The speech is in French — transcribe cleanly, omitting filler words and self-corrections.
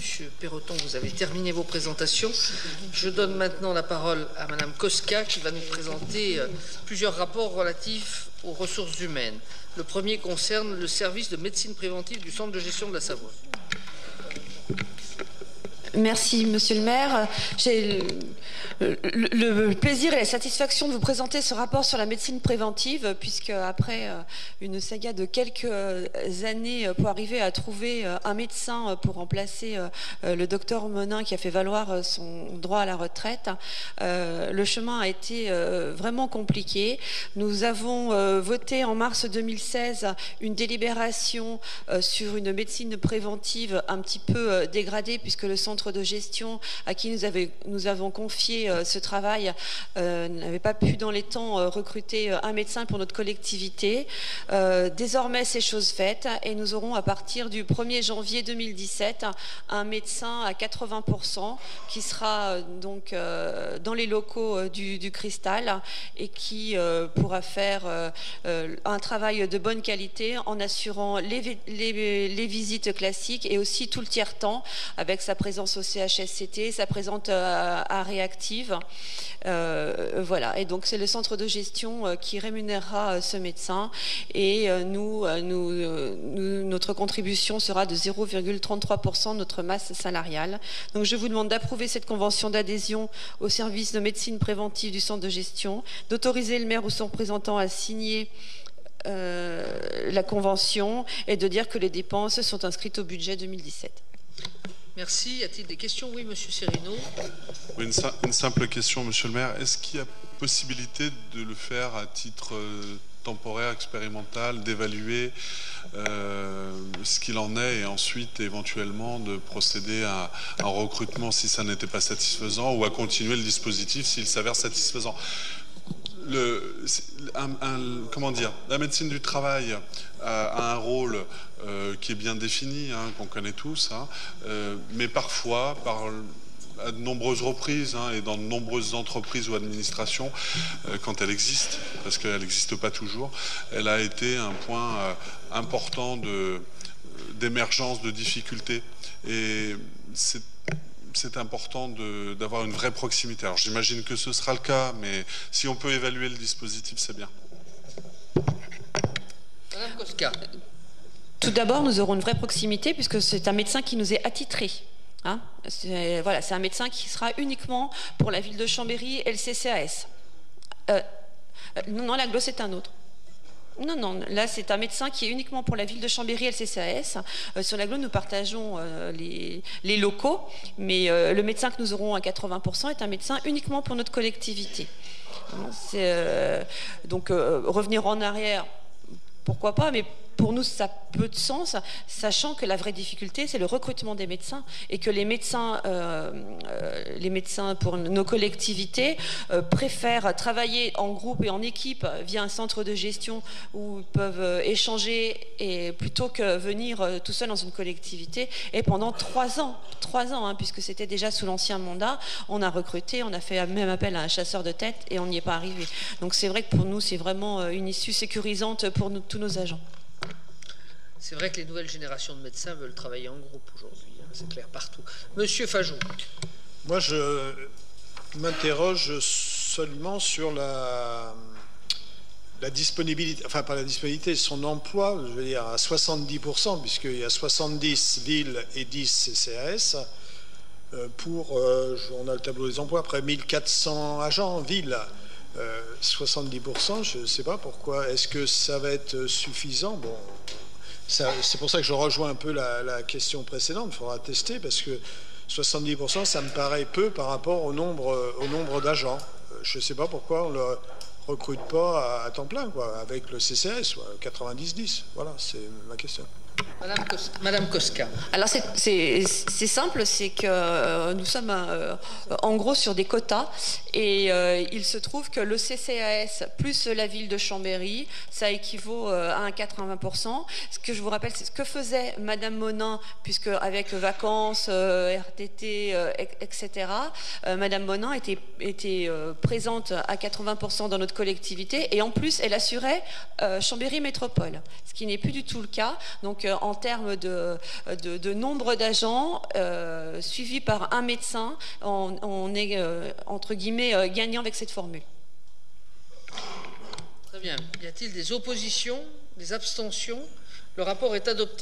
Monsieur Perroton, vous avez terminé vos présentations. Je donne maintenant la parole à Madame Koska qui va nous présenter plusieurs rapports relatifs aux ressources humaines. Le premier concerne le service de médecine préventive du centre de gestion de la Savoie. Merci, Monsieur le maire. J'ai le plaisir et la satisfaction de vous présenter ce rapport sur la médecine préventive, puisque après une saga de quelques années pour arriver à trouver un médecin pour remplacer le docteur Monin qui a fait valoir son droit à la retraite, le chemin a été vraiment compliqué. Nous avons voté en mars 2016 une délibération sur une médecine préventive un petit peu dégradée, puisque le centre de gestion à qui nous avons confié ce travail n'avait pas pu dans les temps recruter un médecin pour notre collectivité. Désormais, c'est chose faite et nous aurons à partir du 1er janvier 2017 un médecin à 80% qui sera donc dans les locaux du Cristal et qui pourra faire un travail de bonne qualité en assurant les visites classiques et aussi tout le tiers-temps avec sa présence au CHSCT, sa présence à Réactive. Voilà, et donc c'est le centre de gestion qui rémunérera ce médecin et notre contribution sera de 0,33% de notre masse salariale. Donc je vous demande d'approuver cette convention d'adhésion au service de médecine préventive du centre de gestion, d'autoriser le maire ou son représentant à signer la convention et de dire que les dépenses sont inscrites au budget 2017. Merci. Y a-t-il des questions? Oui, Monsieur Serino. Oui, une simple question, Monsieur le maire. Est-ce qu'il y a possibilité de le faire à titre temporaire, expérimental, d'évaluer ce qu'il en est et ensuite éventuellement de procéder à un recrutement si ça n'était pas satisfaisant ou à continuer le dispositif s'il s'avère satisfaisant? Comment dire, la médecine du travail a un rôle qui est bien défini, hein, qu'on connaît tous, hein, mais parfois, à de nombreuses reprises et dans de nombreuses entreprises ou administrations, quand elle existe, parce qu'elle n'existe pas toujours, elle a été un point important d'émergence, de difficultés. Et c'est important d'avoir une vraie proximité. Alors j'imagine que ce sera le cas, mais si on peut évaluer le dispositif, c'est bien. Madame Koska. Tout d'abord, nous aurons une vraie proximité puisque c'est un médecin qui nous est attitré. Hein, voilà, c'est un médecin qui sera uniquement pour la ville de Chambéry et le CCAS. Non, l'Aglo, c'est un autre. Non, là c'est un médecin qui est uniquement pour la ville de Chambéry et le CCAS. Sur l'Aglo, nous partageons les locaux, mais le médecin que nous aurons à 80% est un médecin uniquement pour notre collectivité. Donc revenir en arrière, pourquoi pas, mais pour nous, ça a peu de sens, sachant que la vraie difficulté, c'est le recrutement des médecins et que les médecins pour nos collectivités préfèrent travailler en groupe et en équipe via un centre de gestion où ils peuvent échanger et plutôt que venir tout seul dans une collectivité. Et pendant 3 ans, puisque c'était déjà sous l'ancien mandat, on a recruté, on a fait même appel à un chasseur de tête et on n'y est pas arrivé. Donc c'est vrai que pour nous, c'est vraiment une issue sécurisante pour tous nos agents. C'est vrai que les nouvelles générations de médecins veulent travailler en groupe aujourd'hui, hein, c'est clair partout. Monsieur Fajou. Moi, je m'interroge seulement sur la disponibilité, enfin pas la disponibilité, son emploi, je veux dire à 70%, puisqu'il y a 70 villes et 10 CCAS. On a le tableau des emplois, après 1400 agents villes. 70%, je ne sais pas pourquoi. Est-ce que ça va être suffisant? Bon. C'est pour ça que je rejoins un peu la question précédente, il faudra tester, parce que 70%, ça me paraît peu par rapport au nombre d'agents. Je ne sais pas pourquoi on ne le recrute pas à temps plein, quoi, avec le CCAS, 90-10. Voilà, c'est ma question. Madame Koska. Alors c'est simple, c'est que nous sommes en gros sur des quotas et il se trouve que le CCAS plus la ville de Chambéry, ça équivaut à un 80%. Ce que je vous rappelle, c'est ce que faisait Madame Monin, puisque avec vacances, RTT, etc., Madame Monin était présente à 80% dans notre collectivité et en plus elle assurait Chambéry Métropole, ce qui n'est plus du tout le cas. Donc Donc en termes de nombre d'agents suivis par un médecin, on est entre guillemets gagnant avec cette formule. Très bien. Y a-t-il des oppositions, des abstentions? Le rapport est adopté.